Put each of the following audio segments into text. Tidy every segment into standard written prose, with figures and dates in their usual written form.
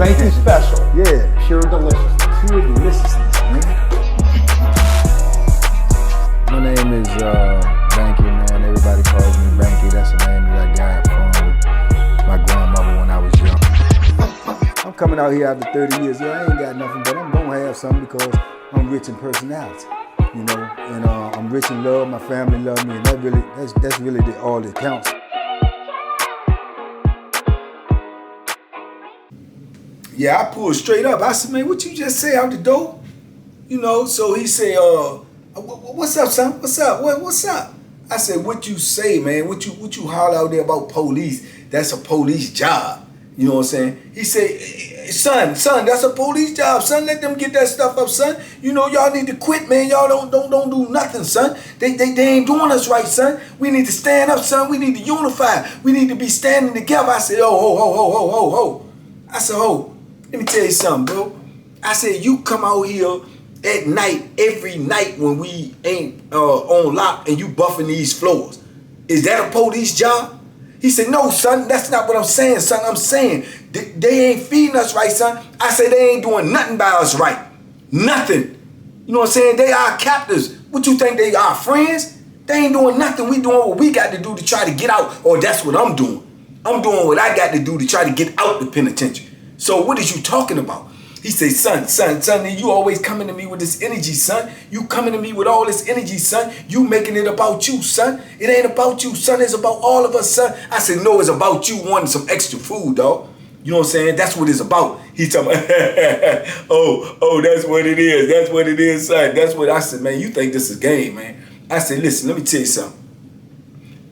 Banky special. Yeah. Pure deliciousness. Pure deliciousness, man. My name is Banky, man. Everybody calls me Banky. That's the name that I got from my grandmother when I was young. I'm coming out here after 30 years. Yeah, I ain't got nothing, but I'm gonna have something because I'm rich in personality, you know, and I'm rich in love. My family love me, and that's really all that counts. Yeah, I pulled straight up. I said, man, what you just say out the door? You know, so he said, what's up, son? What's up? What's up? I said, what you say, man? What you holler out there about police? That's a police job. You know what I'm saying? He said, son, that's a police job, son. Let them get that stuff up, son. You know, y'all need to quit, man. Y'all don't do nothing, son. They ain't doing us right, son. We need to stand up, son. We need to unify. We need to be standing together. I said, ho. I said, let me tell you something, bro. I said, you come out here at night, every night when we ain't on lock and you buffing these floors. Is that a police job? He said, no, son, that's not what I'm saying, son. I'm saying they ain't feeding us right, son. I said, they ain't doing nothing by us right. Nothing. You know what I'm saying? They are captors. What you think, they are friends? They ain't doing nothing. We doing what we got to do to try to get out, or that's what I'm doing. I'm doing what I got to do to try to get out the penitentiary. So what is you talking about? He said, son, you always coming to me with this energy, son. You coming to me with all this energy, son. You making it about you, son. It ain't about you, son. It's about all of us, son. I said, no, it's about you wanting some extra food, dog. You know what I'm saying? That's what it's about. He talking about, oh, that's what it is. That's what it is, son. That's what I said, man, you think this is a game, man. I said, listen, let me tell you something.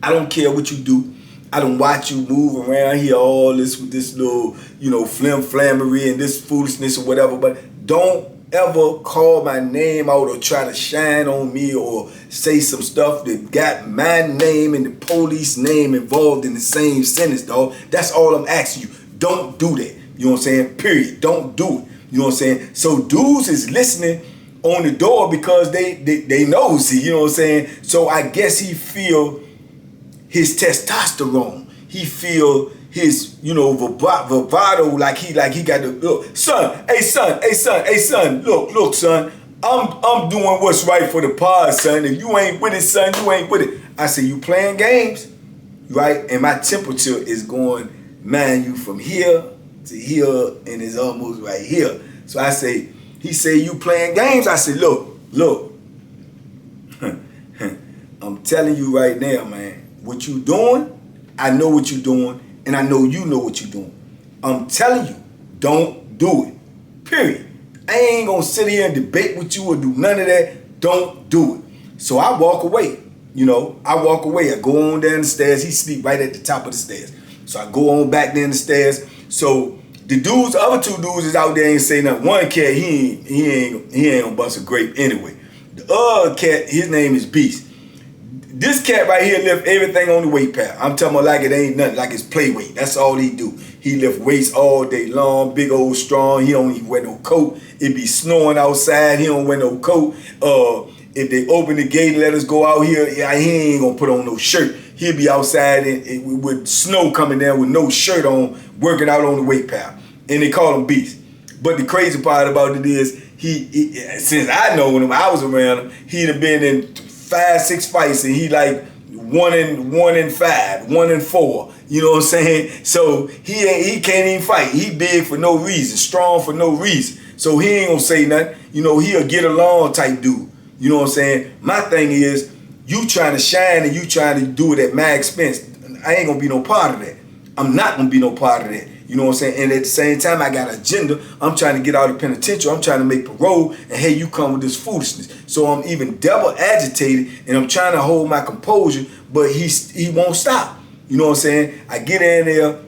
I don't care what you do. I don't watch you move around here all this with this little, you know, flammery and this foolishness or whatever, but don't ever call my name out or try to shine on me or say some stuff that got my name and the police name involved in the same sentence, dog. That's all I'm asking you. Don't do that. You know what I'm saying? Period. Don't do it. You know what I'm saying? So dudes is listening on the door because they nosy, you know what I'm saying? So I guess he feel his testosterone. He feel his, you know, vibrato, like he got the look. Son, hey son, look, son. I'm doing what's right for the pod, son. If you ain't with it, son, you ain't with it. I said, you playing games, right? And my temperature is going, man, you from here to here, and it's almost right here. So I say, he say, you playing games? I said, look. I'm telling you right now, man. What you doing, I know what you doing, and I know you know what you doing. I'm telling you, don't do it. Period. I ain't gonna sit here and debate with you or do none of that. Don't do it. So I walk away. You know, I walk away. I go on down the stairs. He sleep right at the top of the stairs. So I go on back down the stairs. So the other two dudes is out there ain't say nothing. One cat, he ain't gonna bust a grape anyway. The other cat, his name is Beast. This cat right here lift everything on the weight pad. I'm talking about like it ain't nothing, like it's play weight. That's all he do. He lift weights all day long, big old strong. He don't even wear no coat. It be snowing outside. He don't wear no coat. If they open the gate and let us go out here, he ain't gonna put on no shirt. He'll be outside with snow coming down with no shirt on, working out on the weight pad. And they call him Beast. But the crazy part about it is, he since I know him, I was around him, he'd have been in 5-6 fights, and he like 1-5, 1-4. You know what I'm saying? So he can't even fight. He big for no reason, strong for no reason. So he ain't gonna say nothing. You know, he a get along type dude. You know what I'm saying? My thing is, you trying to shine and you trying to do it at my expense. I ain't gonna be no part of that. I'm not gonna be no part of that. You know what I'm saying? And at the same time, I got an agenda. I'm trying to get out of the penitentiary. I'm trying to make parole. And hey, you come with this foolishness. So I'm even double agitated, and I'm trying to hold my composure, but he won't stop. You know what I'm saying? I get in there.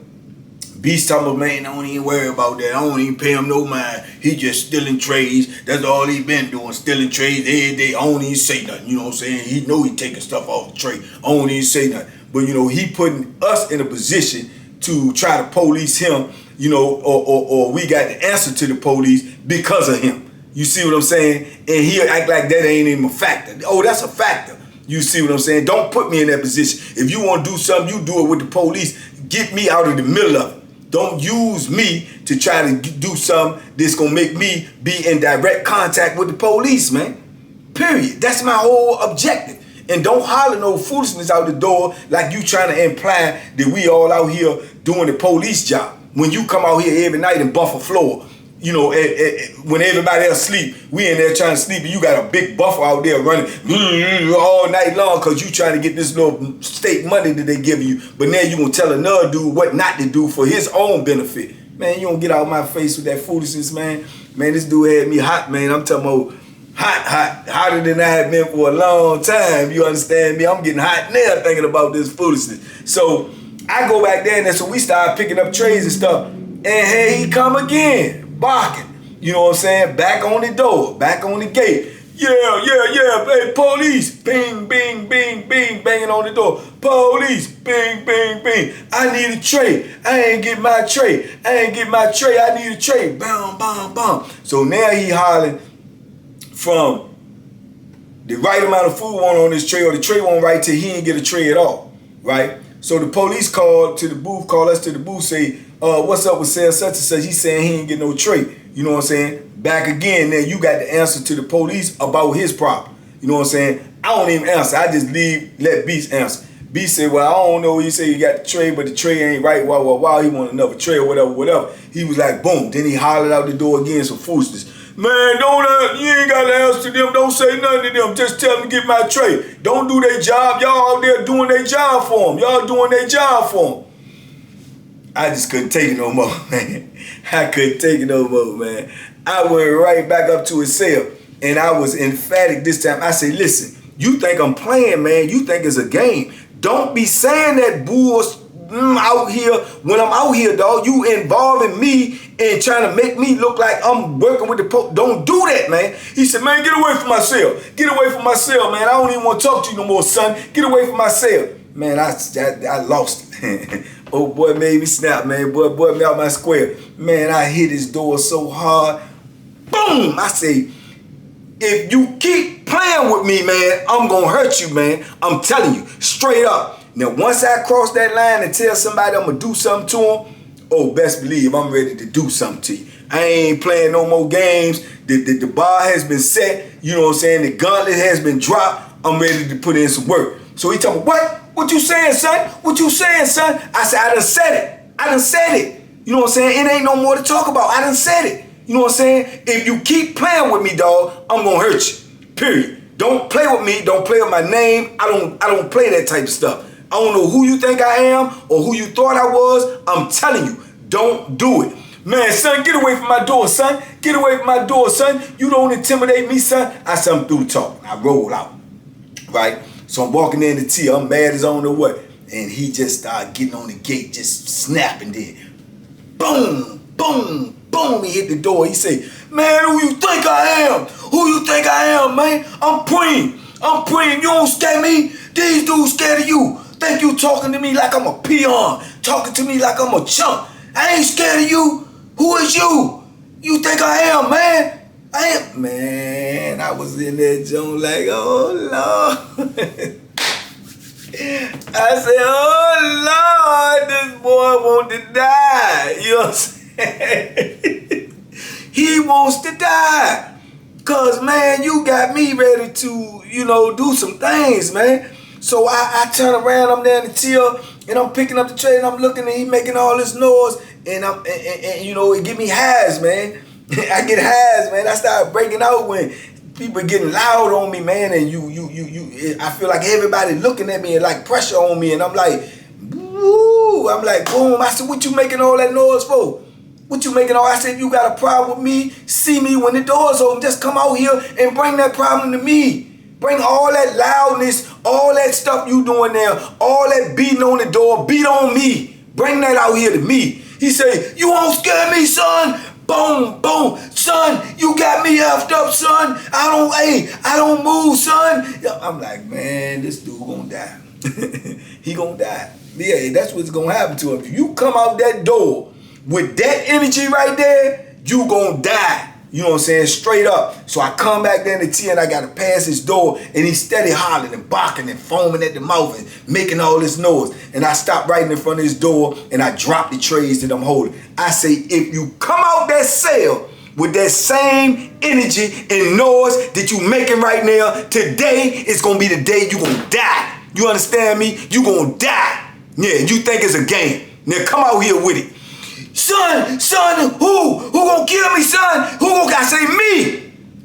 Beast talking about, man, I don't even worry about that. I don't even pay him no mind. He just stealing trays. That's all he been doing, stealing trays every day. I don't even say nothing. You know what I'm saying? He know he taking stuff off the tray. I don't even say nothing. But, you know, he putting us in a position to try to police him, you know, or we got the answer to the police because of him. You see what I'm saying? And he'll act like that ain't even a factor. Oh, that's a factor. You see what I'm saying? Don't put me in that position. If you want to do something, you do it with the police. Get me out of the middle of it. Don't use me to try to do something that's gonna make me be in direct contact with the police, man. Period. That's my whole objective. And don't holler no foolishness out the door like you trying to imply that we all out here doing the police job. When you come out here every night and buff a floor, you know, when everybody else sleep, we in there trying to sleep, and you got a big buffer out there running all night long because you trying to get this little state money that they give you. But now you gonna tell another dude what not to do for his own benefit. Man, you don't get out of my face with that foolishness, man. Man, this dude had me hot, man. I'm talking about hotter than I have been for a long time. You understand me? I'm getting hot now thinking about this foolishness. So I go back there, and so we start picking up trays and stuff. And here he come again. Barking, you know what I'm saying? Back on the door, back on the gate. Yeah, hey, police. Bing, bing, bing, bing, banging on the door. Police, bing, bing, bing. I need a tray. I ain't get my tray. I need a tray. Bam, bam, bam. So now he hollering from the right amount of food on this tray, or the tray won't right till he ain't get a tray at all, right? So the police call us to the booth, say, what's up with such and such? He's saying he ain't get no tray. You know what I'm saying? Back again, then you got the answer to the police about his problem. You know what I'm saying? I don't even answer. I just let Beast answer. Beast said, well, I don't know. He said he got the tray, but the tray ain't right. Wow. He want another tray or whatever. He was like, boom. Then he hollered out the door again, some foolishness. Man, you ain't got to answer to them. Don't say nothing to them. Just tell them to get my tray. Don't do their job. Y'all out there doing their job for them. Y'all doing their job for them. I just couldn't take it no more, man. I couldn't take it no more, man. I went right back up to his cell, and I was emphatic this time. I said, listen, you think I'm playing, man. You think it's a game. Don't be saying that bullshit out here when I'm out here, dog. You involving me and trying to make me look like I'm working with the police. Don't do that, man. He said, man, get away from my cell. Get away from my cell, man. I don't even want to talk to you no more, son. Get away from my cell. Man, I lost it. Oh, boy made me snap, man. Boy me out my square. Man, I hit his door so hard. Boom! I say, if you keep playing with me, man, I'm going to hurt you, man. I'm telling you, straight up. Now, once I cross that line and tell somebody I'm going to do something to them, oh, best believe I'm ready to do something to you. I ain't playing no more games. The bar has been set. You know what I'm saying? The gauntlet has been dropped. I'm ready to put in some work. So he told me, what? What you saying, son? What you saying, son? I said, I done said it. You know what I'm saying? It ain't no more to talk about. I done said it. You know what I'm saying? If you keep playing with me, dog, I'm gonna hurt you. Period. Don't play with me. Don't play with my name. I don't play that type of stuff. I don't know who you think I am or who you thought I was. I'm telling you, don't do it. Man, son, get away from my door, son. Get away from my door, son. You don't intimidate me, son. I said, I'm through talking. I roll out, right? So I'm walking in the T. I'm mad as I don't know what. And he just started getting on the gate, just snapping there. Boom, boom, boom. He hit the door. He say, man, who you think I am? Who you think I am, man? I'm PREME. You don't scare me. These dudes scared of you. Think you talking to me like I'm a peon. Talking to me like I'm a chump. I ain't scared of you. Who is you? You think I am, man? I am. Man, I was in that joint like, oh, Lord. I said, oh, Lord, this boy wants to die. You know what I'm saying? He wants to die. Because, man, you got me ready to, do some things, man. So I turn around, I'm there in the till, and I'm picking up the tray, and I'm looking, and he making all this noise, and it give me highs, man. I get highs, man. I start breaking out when people getting loud on me, man, and I feel like everybody looking at me and like pressure on me, and I'm like, woo, I'm like, boom. I said, what you making all that noise for? What you making all? I said, you got a problem with me? See me when the door's open. Just come out here and bring that problem to me. Bring all that loudness, all that stuff you doing there, all that beating on the door, beat on me. Bring that out here to me. He said, you won't scare me, son. Boom, boom. Son, you got me effed up, son. I don't move, son. I'm like, man, this dude gonna die. He gonna die. Yeah, that's what's gonna happen to him. If you come out that door with that energy right there, you gonna die. You know what I'm saying? Straight up. So I come back there in the T and I gotta pass his door and he's steady hollering and barking and foaming at the mouth and making all this noise. And I stop right in front of his door and I drop the trays that I'm holding. I say, if you come out that cell with that same energy and noise that you making right now, today is gonna be the day you gonna die. You understand me? You gonna die. Yeah, you think it's a game. Now come out here with it. Son, who gonna kill me, son? Who gonna, I say,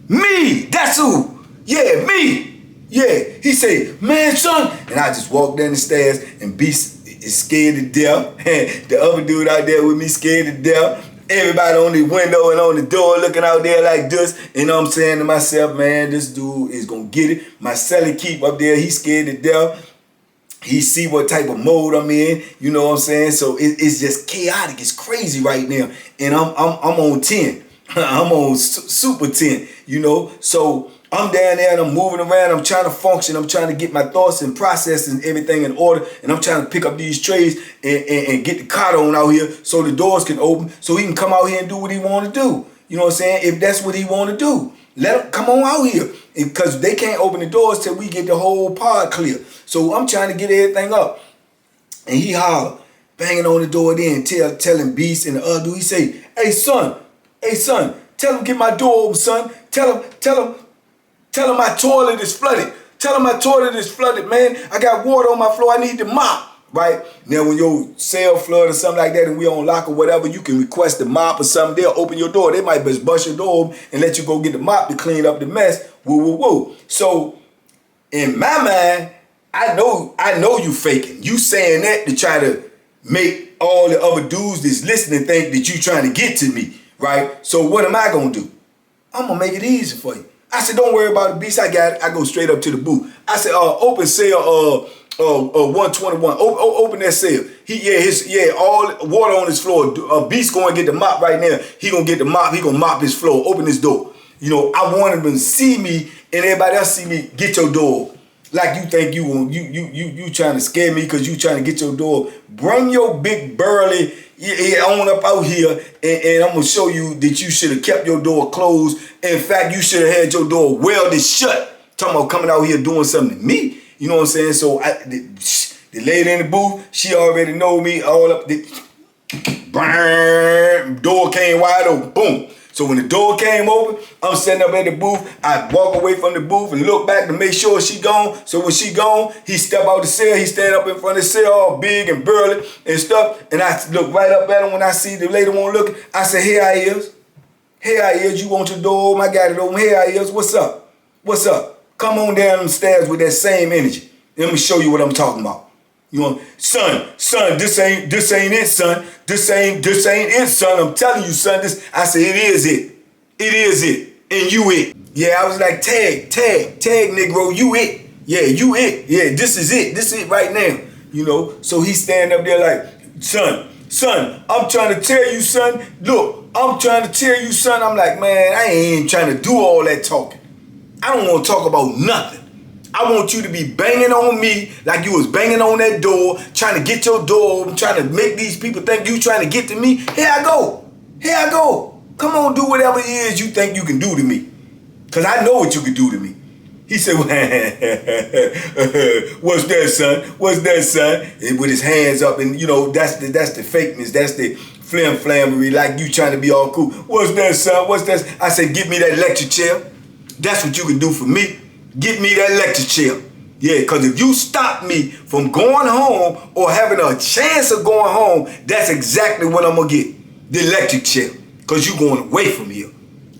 me, that's who. Yeah, me. Yeah, he say, man, son. And I just walk down the stairs and Beast is scared to death. The other dude out there with me scared to death. Everybody on the window and on the door looking out there like this. And I'm saying to myself, man, this dude is gonna get it. My celly keep up there, he's scared to death. He see what type of mode I'm in, you know what I'm saying? So it's just chaotic, it's crazy right now. And I'm on 10, I'm on super 10, you know? So I'm down there and I'm moving around, I'm trying to function, I'm trying to get my thoughts and processes and everything in order, and I'm trying to pick up these trays and get the cart on out here so the doors can open, so he can come out here and do what he want to do. You know what I'm saying? If that's what he want to do, let him come on out here. Because they can't open the doors till we get the whole pod clear. So I'm trying to get everything up. And he holler, banging on the door then, telling Beast and the other dude, he say, hey son, tell him get my door open, son. Tell him my toilet is flooded. Tell him my toilet is flooded, man. I got water on my floor, I need the mop. Right? Now when your cell flood or something like that and we on lock or whatever, you can request the mop or something. They'll open your door. They might just bust your door open and let you go get the mop to clean up the mess. Woo. So in my mind, I know you faking. You saying that to try to make all the other dudes that's listening think that you trying to get to me, right? So what am I gonna do? I'm gonna make it easy for you. I said, don't worry about the Beast. I got it. I go straight up to the booth. I said, open cell 121. Open that cell. All water on his floor. Beast gonna get the mop right now. He gonna get the mop. He gonna mop his floor. Open his door. You know, I wanted them to see me and everybody else see me get your door. Like you think you trying to scare me because you trying to get your door. Bring your big burly on up out here and I'm gonna show you that you should have kept your door closed. In fact, you should have had your door welded shut. Talking about coming out here doing something to me. You know what I'm saying? So the lady in the booth, she already know me all up. Door came wide open. Boom. So when the door came open, I'm sitting up at the booth. I walk away from the booth and look back to make sure she gone. So when she gone, he step out the cell. He stand up in front of the cell, all big and burly and stuff. And I look right up at him when I see the lady won't look. I say, here I is. Here I is. You want your door open? I got it open. Here I is. What's up? What's up? Come on down them stairs with that same energy. Let me show you what I'm talking about. You know, son, this ain't it, son. This ain't it, son. I'm telling you, son. I said, it is it. It is it. And you it. Yeah, I was like, tag, Negro, you it. Yeah, you it. Yeah, this is it. This is it right now. You know, so he stand up there like, son, I'm trying to tell you, son. Look, I'm trying to tell you, son. I'm like, man, I ain't even trying to do all that talking. I don't want to talk about nothing. I want you to be banging on me like you was banging on that door, trying to get your door open, trying to make these people think you trying to get to me. Here I go. Come on, do whatever it is you think you can do to me. Because I know what you can do to me. He said, what's that, son? What's that, son? And with his hands up, and you know, that's the fakeness, that's the flammery, like you trying to be all cool. What's that, son? What's that? I said, give me that electric chair. That's what you can do for me. Get me that electric chair. Yeah, because if you stop me from going home or having a chance of going home, that's exactly what I'm going to get. The electric chair. Because you're going away from here.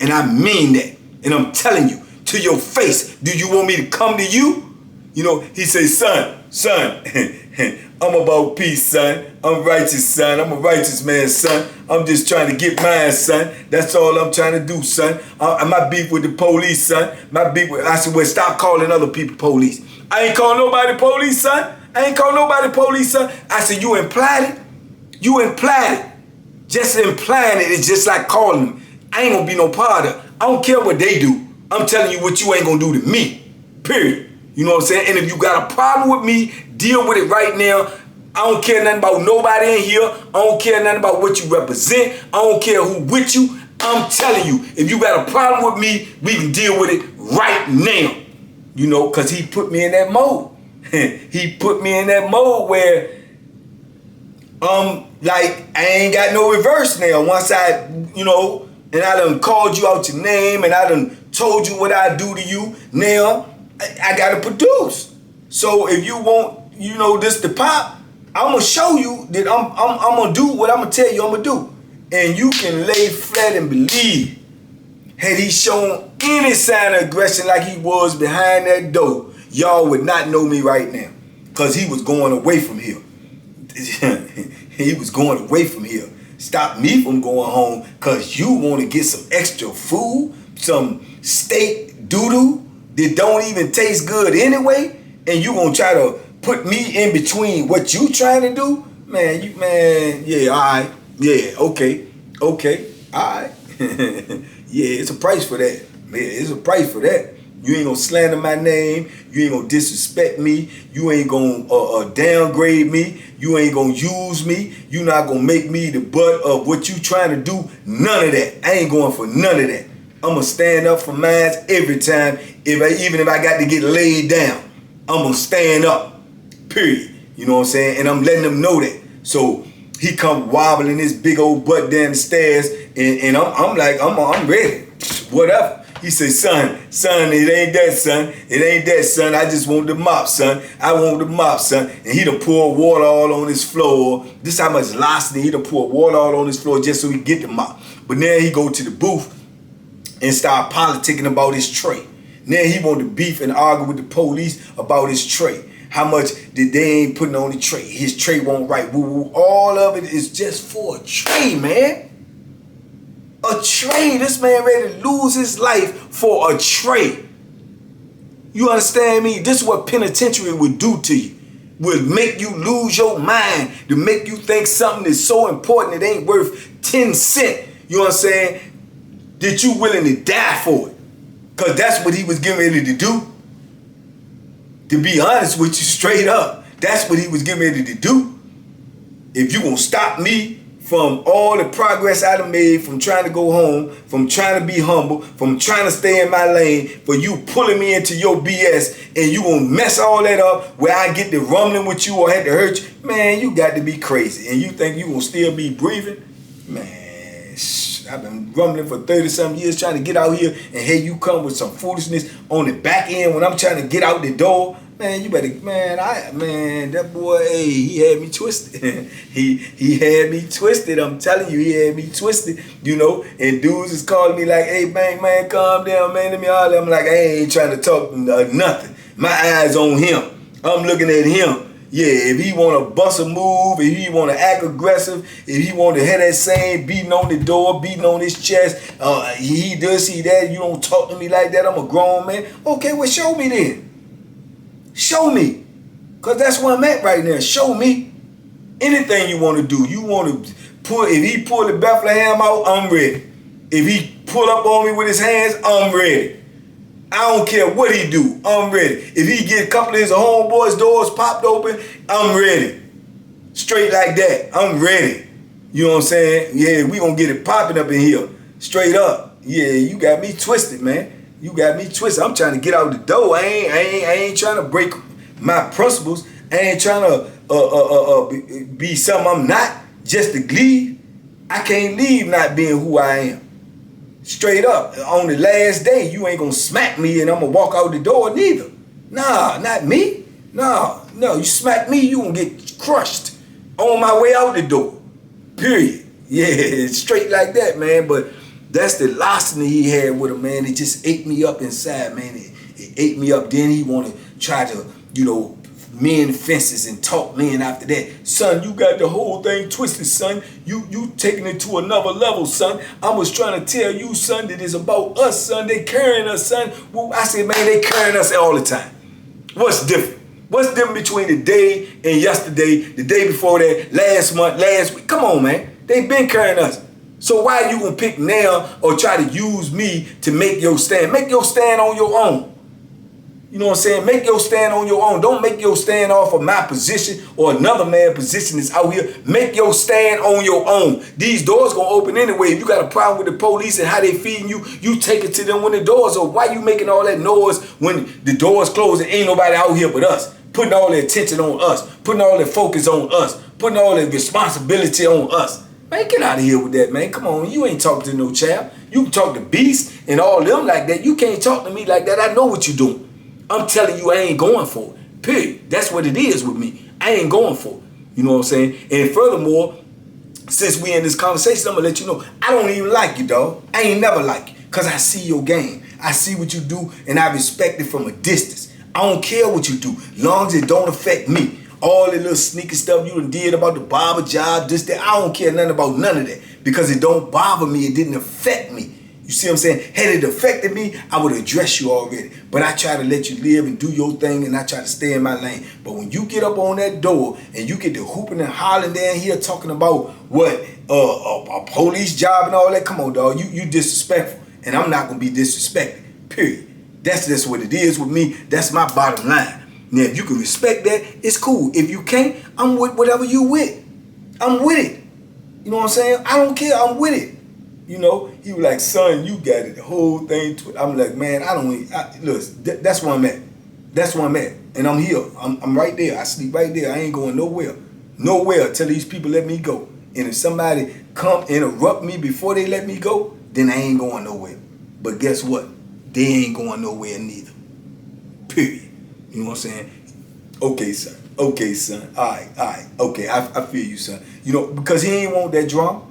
And I mean that. And I'm telling you, to your face, do you want me to come to you? You know, he says, son, I'm about peace, son. I'm righteous, son. I'm a righteous man, son. I'm just trying to get mine, son. That's all I'm trying to do, son. My beef with the police, son. I said, well, stop calling other people police. I ain't calling nobody police, son. I said, you implied it. Just implying it is just like calling them. I ain't gonna be no part of it. I don't care what they do. I'm telling you what you ain't gonna do to me. Period. You know what I'm saying? And if you got a problem with me, deal with it right now. I don't care nothing about nobody in here. I don't care nothing about what you represent. I don't care who with you. I'm telling you, if you got a problem with me, we can deal with it right now. You know, because he put me in that mode. He put me in that mode where, like, I ain't got no reverse now. Once I, you know, and I done called you out your name and I done told you what I do to you, now I gotta produce. So if you want, you know, this to pop, I'm gonna show you that I'm gonna do what I'm gonna tell you I'm gonna do. And you can lay flat and believe, had he shown any sign of aggression like he was behind that door, y'all would not know me right now. Because he was going away from here. He was going away from here. Stop me from going home because you want to get some extra food, some steak doo-doo that don't even taste good anyway, and you gonna try to put me in between what you trying to do? Man, yeah, all right. Yeah, okay, all right. Yeah, it's a price for that. Man, it's a price for that. You ain't gonna slander my name. You ain't gonna disrespect me. You ain't gonna downgrade me. You ain't gonna use me. You not gonna make me the butt of what you trying to do. None of that. I ain't going for none of that. I'm gonna stand up for mine every time. Even if I got to get laid down, I'm gonna stand up. Period. You know what I'm saying? And I'm letting them know that. So he come wobbling his big old butt down the stairs, and I'm like, I'm ready. Whatever. He said, son, it ain't that, son. It ain't that, son. I just want the mop, son. I want the mop, son. And he done poured water all on his floor. This how much larceny. He done poured water all on his floor just so he get the mop. But now he go to the booth and start politicking about his tray. Now he want to beef and argue with the police about his tray. How much did they ain't putting on the tray? His tray won't right. Woo-woo. All of it is just for a tray, man. A tray. This man ready to lose his life for a tray. You understand me? This is what penitentiary would do to you. Would make you lose your mind. To make you think something is so important it ain't worth 10 cents. You know what I'm saying? That you willing to die for it. Because that's what he was getting ready to do. To be honest with you, straight up. That's what he was getting ready to do. If you gonna stop me from all the progress I done made, from trying to go home, from trying to be humble, from trying to stay in my lane, for you pulling me into your BS, and you gonna mess all that up where I get to rumbling with you or had to hurt you, man, you got to be crazy. And you think you gonna still be breathing? Man, I've been rumbling for 30-something years trying to get out here, and here you come with some foolishness on the back end when I'm trying to get out the door. Man, you better, man, that boy, hey, he had me twisted. he had me twisted. I'm telling you, he had me twisted, you know. And dudes is calling me like, hey, Bank, man, calm down, man. Let me holler. I'm like, I ain't trying to talk nothing. My eyes on him. I'm looking at him. Yeah, if he want to bust a move, if he want to act aggressive, if he want to have that same beating on the door, beating on his chest, he does see that, you don't talk to me like that, I'm a grown man. Okay, well, show me then. Show me. Because that's where I'm at right now. Show me. Anything you want to do. You want to pull, if he pull the Bethlehem out, I'm ready. If he pull up on me with his hands, I'm ready. I don't care what he do, I'm ready. If he get a couple of his homeboys' doors popped open, I'm ready. Straight like that, I'm ready. You know what I'm saying? Yeah, we gonna get it popping up in here. Straight up. Yeah, you got me twisted, man. You got me twisted. I'm trying to get out the door. I ain't trying to break my principles. I ain't trying to be something I'm not just to leave. I can't leave not being who I am. Straight up. On the last day, you ain't gonna smack me and I'm gonna walk out the door neither. Nah, not me. No, you smack me, you gonna get crushed on my way out the door. Period. Yeah, straight like that, man. But that's the larceny he had with him, man. It just ate me up inside, man. It ate me up. Then he want to try to, you know, mend fences and talk men after that. Son, you got the whole thing twisted, son. You taking it to another level, son. I was trying to tell you, son, that it's about us, son. They carrying us, son. Well, I said, man, they carrying us all the time. What's different? What's different between the day and yesterday, the day before that, last month, last week? Come on, man. They been carrying us. So why you gonna pick now or try to use me to make your stand? Make your stand on your own. You know what I'm saying? Make your stand on your own. Don't make your stand off of my position or another man's position that's out here. Make your stand on your own. These doors gonna open anyway. If you got a problem with the police and how they feeding you, you take it to them when the doors open. Why you making all that noise when the doors closed and ain't nobody out here but us? Putting all the attention on us. Putting all the focus on us. Putting all the responsibility on us. Man, get out of here with that, man. Come on, you ain't talking to no child. You can talk to Beast and all them like that. You can't talk to me like that. I know what you doing. I'm telling you, I ain't going for it. Period. That's what it is with me. I ain't going for it. You know what I'm saying? And furthermore, since we in this conversation, I'm gonna let you know, I don't even like you, dog. I ain't never like you. Cause I see your game. I see what you do and I respect it from a distance. I don't care what you do, long as it don't affect me. All the little sneaky stuff you done did about the barber job, this, that, I don't care nothing about none of that. Because it don't bother me, it didn't affect me. You see what I'm saying? Had it affected me, I would address you already. But I try to let you live and do your thing and I try to stay in my lane. But when you get up on that door and you get to hooping and hollering down here talking about what, a police job and all that, come on, dog, you disrespectful. And I'm not going to be disrespected, period. That's just what it is with me. That's my bottom line. Now, if you can respect that, it's cool. If you can't, I'm with whatever you with. I'm with it. You know what I'm saying? I don't care. I'm with it. You know, he was like, son, you got it, the whole thing. I'm like, man, look, that's where I'm at. That's where I'm at. And I'm here. I'm right there. I sleep right there. I ain't going nowhere. Nowhere till these people let me go. And if somebody come interrupt me before they let me go, then I ain't going nowhere. But guess what? They ain't going nowhere neither. Period. You know what I'm saying? Okay, son. Okay, son. All right. Okay, I feel you, son. You know, because he ain't want that drama.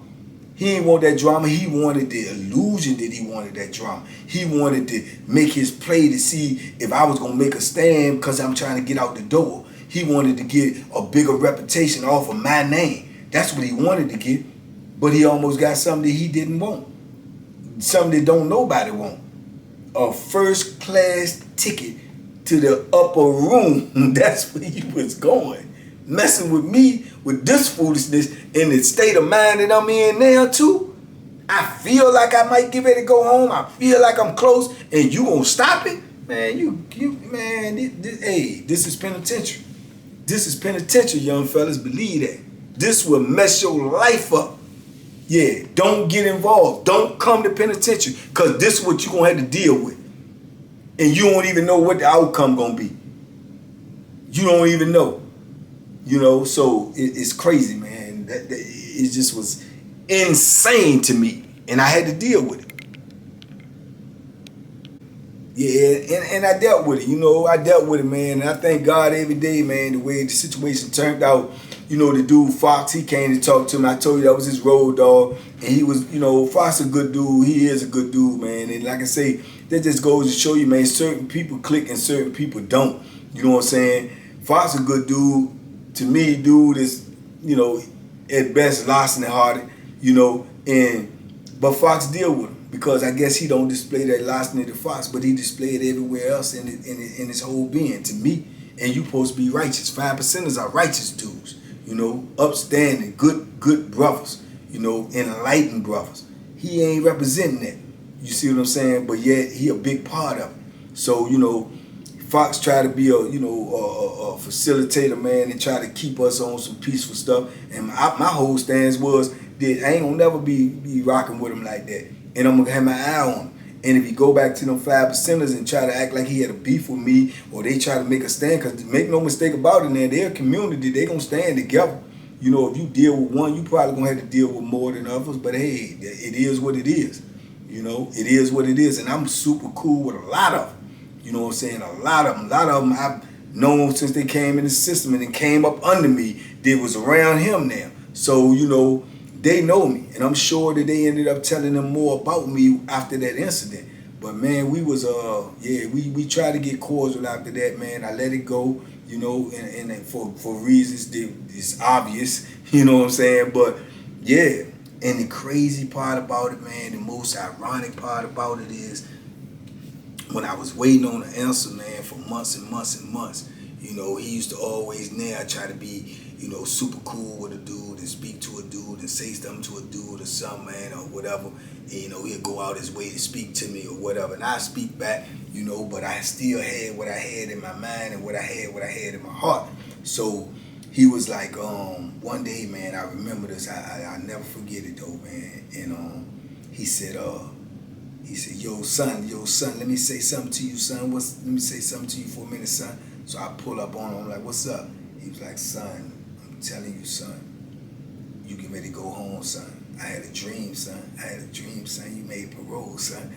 He ain't want that drama. He wanted the illusion that he wanted that drama. He wanted to make his play to see if I was going to make a stand because I'm trying to get out the door. He wanted to get a bigger reputation off of my name. That's what he wanted to get. But he almost got something that he didn't want. Something that don't nobody want. A first class ticket to the upper room. That's where he was going. Messing with me with this foolishness in the state of mind that I'm in now too. I feel like I might get ready to go home. I feel like I'm close, and you gonna stop it, man? This is penitentiary. This is penitentiary, young fellas. Believe that. This will mess your life up. Yeah, don't get involved. Don't come to penitentiary, cause this is what you gonna have to deal with, and you don't even know what the outcome gonna be. You don't even know. You know, so it's crazy, man. It just was insane to me, and I had to deal with it. Yeah, and I dealt with it. You know, I dealt with it, man. And I thank God every day, man, the way the situation turned out. You know, the dude Fox, he came to talk to me. I told you that was his road dog, and he was, you know, Fox a good dude. He is a good dude, man. And like I say, that just goes to show you, man, certain people click and certain people don't. You know what I'm saying? Fox a good dude. To me, dude is, you know, at best lost and hearted, you know, but Fox deal with him because I guess he don't display that lost to Fox, but he display it everywhere else in his whole being. To me, and you supposed to be righteous. 5%ers are righteous dudes, you know, upstanding, good brothers, you know, enlightened brothers. He ain't representing that. You see what I'm saying? But yet he a big part of it. So, you know, Fox tried to be a facilitator, man, and try to keep us on some peaceful stuff. And my whole stance was that I ain't gonna never be rocking with him like that. And I'm gonna have my eye on him. And if you go back to them 5%ers and try to act like he had a beef with me, or they try to make a stand, because make no mistake about it, man, they're a community, they gonna stand together. You know, if you deal with one, you probably gonna have to deal with more than others, but hey, it is what it is. You know, it is what it is. And I'm super cool with a lot of them. You know what I'm saying? A lot of them I've known since they came in the system and it came up under me. They was around him now. So, you know, they know me. And I'm sure that they ended up telling them more about me after that incident. But man, we was, we tried to get cordial after that, man. I let it go, you know, and for reasons that it's obvious, you know what I'm saying? But yeah, and the crazy part about it, man, the most ironic part about it is, when I was waiting on an answer, man, for months and months and months, You know, he used to always now try to be, you know, super cool with a dude and speak to a dude and say something to a dude or something, man, or whatever. And, you know, he'd go out his way to speak to me or whatever. And I speak back, you know, but I still had what I had in my mind and what I had in my heart. So he was like, one day, man, I remember this. I never forget it though, man. And he said, yo, son, let me say something to you, son. Let me say something to you for a minute, son. So I pull up on him. I'm like, what's up? He was like, son, I'm telling you, son, you get ready to go home, son. I had a dream, son. You made parole, son.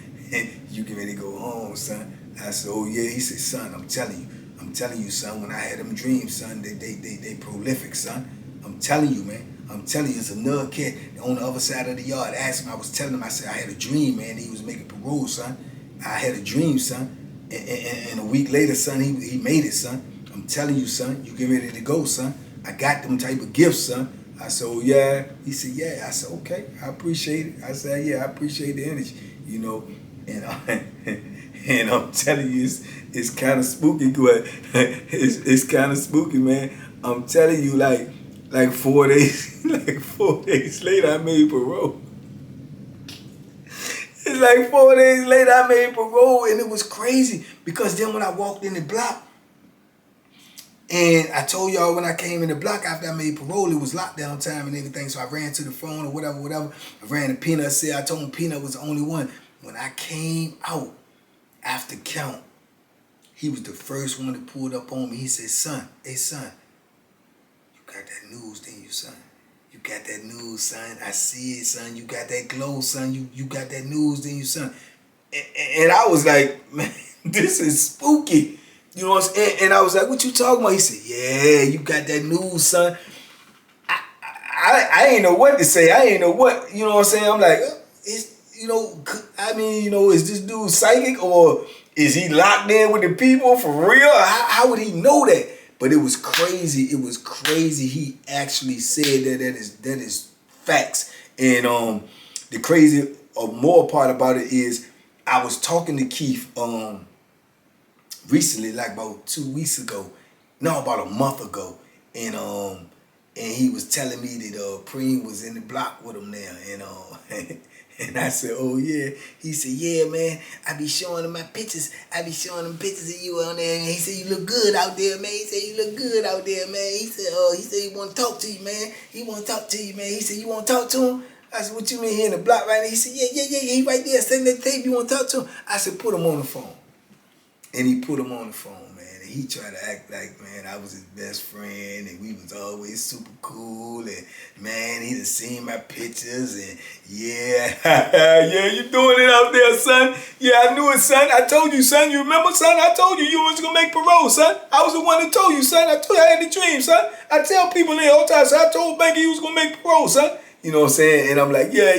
You get ready to go home, son. I said, oh yeah. He said, son, I'm telling you, son, when I had them dreams, son, they prolific, son. I'm telling you, man. I'm telling you, it's another cat on the other side of the yard. Asked him, I was telling him, I said, I had a dream, man. He was making parole, son. I had a dream, son. And a week later, son, he made it, son. I'm telling you, son, you get ready to go, son. I got them type of gifts, son. I said, oh, yeah. He said, yeah. I said, okay, I appreciate it. I said, yeah, I appreciate the energy, you know. And and I'm telling you, it's kind of spooky. It's kind of spooky, man. I'm telling you, like 4 days, like 4 days later, I made parole. It's like 4 days later, I made parole, and it was crazy because then when I walked in the block, and I told y'all when I came in the block after I made parole, it was lockdown time and everything, so I ran to the phone or whatever. I ran to Peanut, I told him Peanut was the only one. When I came out after count, he was the first one that pulled up on me. He said, son, hey, son, you got that news, didn't you, son? You got that news, son. I see it, son. You got that glow, son. You got that news, didn't you, son? And I was like, man, this is spooky. You know what I'm saying? And I was like, what you talking about? He said, yeah, you got that news, son. I ain't know what to say. I ain't know what, you know what I'm saying? I'm like, you know, I mean, you know, is this dude psychic or is he locked in with the people for real? How would he know that? But it was crazy. It was crazy. He actually said that is facts. And the crazy or more part about it is I was talking to Keith recently, like about 2 weeks ago. No, about a month ago. And he was telling me that PREME was in the block with him now. And and I said, oh yeah. He said, yeah, man, I be showing him my pictures. I be showing him pictures of you on there. And he said, you look good out there, man. He said, you look good out there, man. He said, he want to talk to you, man. He want to talk to you, man. He said, you want to talk to him? I said, what you mean he in the block right now? He said, yeah, he right there sending that tape. You want to talk to him? I said, put him on the phone. And he put him on the phone, man. And he tried to act like, man, I was his best friend and we was always super cool. And, man, he done seen my pictures and, yeah, yeah, you doing it out there, son. Yeah, I knew it, son. I told you, son. You remember, son? I told you was going to make parole, son. I was the one that told you, son. I told you I had the dream, son. I tell people there all the time, son. I told Banky he was going to make parole, son. You know what I'm saying? And I'm like, yeah,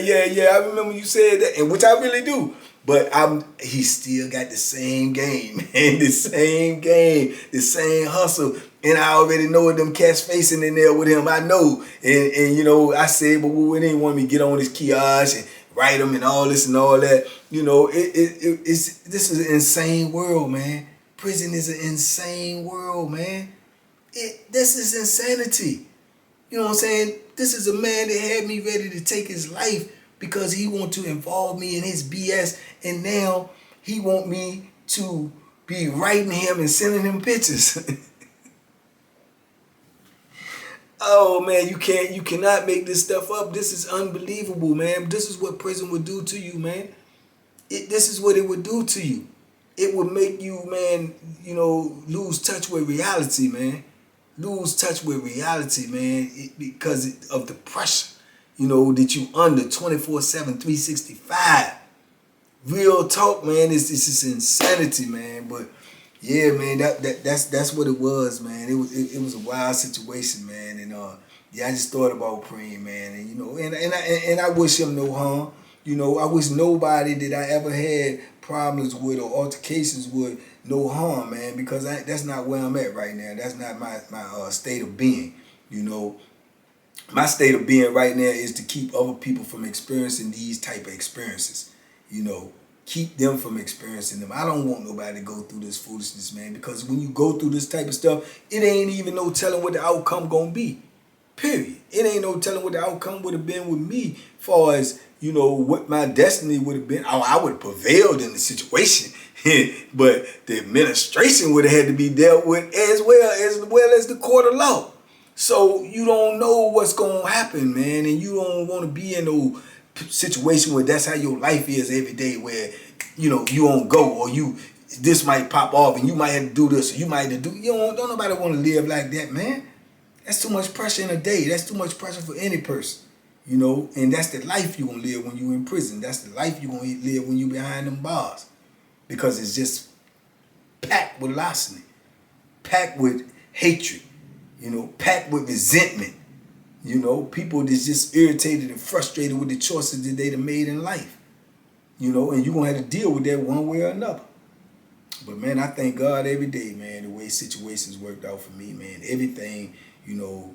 I remember you said that, and which I really do. But he still got the same game, man. The same hustle. And I already know them cats facing in there with him. I know. And you know, I said, but we didn't want me to get on his kiosk and write him and all this and all that. You know, this is an insane world, man. Prison is an insane world, man. This is insanity. You know what I'm saying? This is a man that had me ready to take his life because he want to involve me in his BS, and now he want me to be writing him and sending him pictures. Oh man, you cannot make this stuff up. This is unbelievable, man. This is what prison would do to you, man. This is what it would do to you. It would make you, man, you know, lose touch with reality, man. Lose touch with reality, man, because of the pressure, you know, that you under 24/7, 365. Real talk, man. This is insanity, man. But yeah, man, that's what it was, man. It was a wild situation, man. And yeah, I just thought about PREME, man. And you know, and I wish him no harm. You know, I wish nobody that I ever had problems with or altercations with no harm, man, because that's not where I'm at right now. That's not my state of being, you know. My state of being right now is to keep other people from experiencing these type of experiences, you know. keep them from experiencing them. I don't want nobody to go through this foolishness, man, because when you go through this type of stuff, it ain't even no telling what the outcome gonna be. Period. It ain't no telling what the outcome would have been with me, far as, you know, what my destiny would have been. I would have prevailed in the situation, but the administration would have had to be dealt with as well as the court of law. So you don't know what's gonna happen, man, and you don't want to be in no situation where that's how your life is every day, where, you know, you won't go, or this might pop off and you might have to do this, or you might have to do. Don't nobody want to live like that, man. That's too much pressure in a day. That's too much pressure for any person, you know. And that's the life you gonna live when you in prison. That's the life you gonna live when you behind them bars, because it's just packed with larceny, packed with hatred, you know, packed with resentment. You know, people that's just irritated and frustrated with the choices that they done made in life. You know, and you're gonna have to deal with that one way or another. But man, I thank God every day, man, the way situations worked out for me, man. Everything, you know,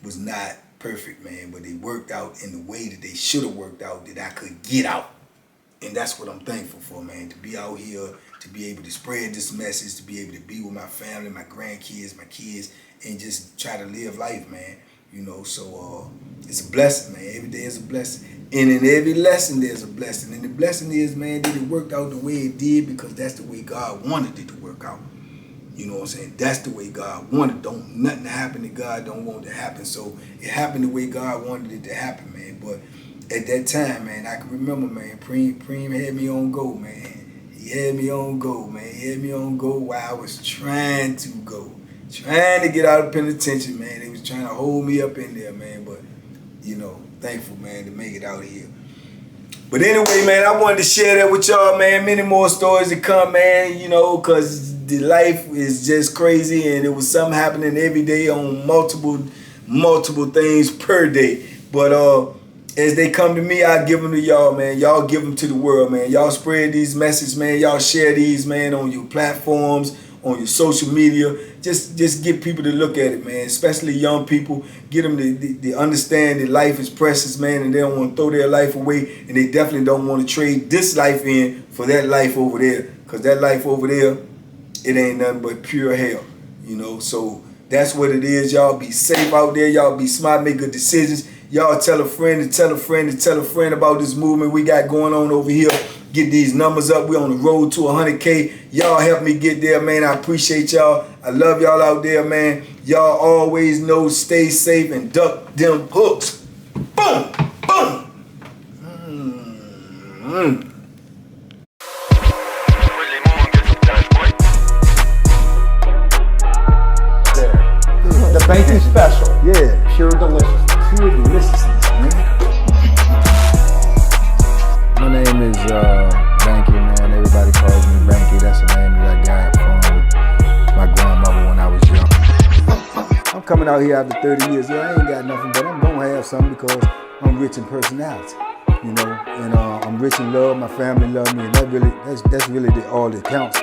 was not perfect, man, but they worked out in the way that they should have worked out, that I could get out. And that's what I'm thankful for, man, to be out here, to be able to spread this message, to be able to be with my family, my grandkids, my kids, and just try to live life, man. You know, so it's a blessing, man. Every day is a blessing. And in every lesson, there's a blessing. And the blessing is, man, that it worked out the way it did, because that's the way God wanted it to work out. You know what I'm saying? That's the way God wanted. Don't nothing happen that God don't want to happen. So it happened the way God wanted it to happen, man. But at that time, man, I can remember, man, Preme had me on go, man. He had me on go, man. He had me on go while I was trying to go. Trying to get out of penitentiary, man. They was trying to hold me up in there, man. But, you know, thankful, man, to make it out here. But anyway, man, I wanted to share that with y'all, man. Many more stories to come, man, you know, because the life is just crazy, and it was something happening every day on multiple things per day. But as they come to me, I give them to y'all, man. Y'all give them to the world, man. Y'all spread these messages, man. Y'all share these, man, on your platforms, on your social media. Just get people to look at it, man, especially young people. Get them to understand that life is precious, man, and they don't want to throw their life away, and they definitely don't want to trade this life in for that life over there, because that life over there, it ain't nothing but pure hell, you know. So that's what it is. Y'all be safe out there. Y'all be smart, make good decisions. Y'all tell a friend and tell a friend and tell a friend about this movement we got going on over here. Get these numbers up. We on the road to 100K. Y'all help me get there, man. I appreciate y'all. I love y'all out there, man. Y'all always know, stay safe and duck them hooks. Boom, boom. The Banky special. Yeah. Pure deliciousness. Pure deliciousness, man. My name is Banky, man. Everybody calls me Banky. That's the name that I got from my grandmother when I was young. I'm coming out here after 30 years. Yeah, I ain't got nothing, but I'm gonna have something because I'm rich in personality, you know, and I'm rich in love. My family love me, and that's really all that counts.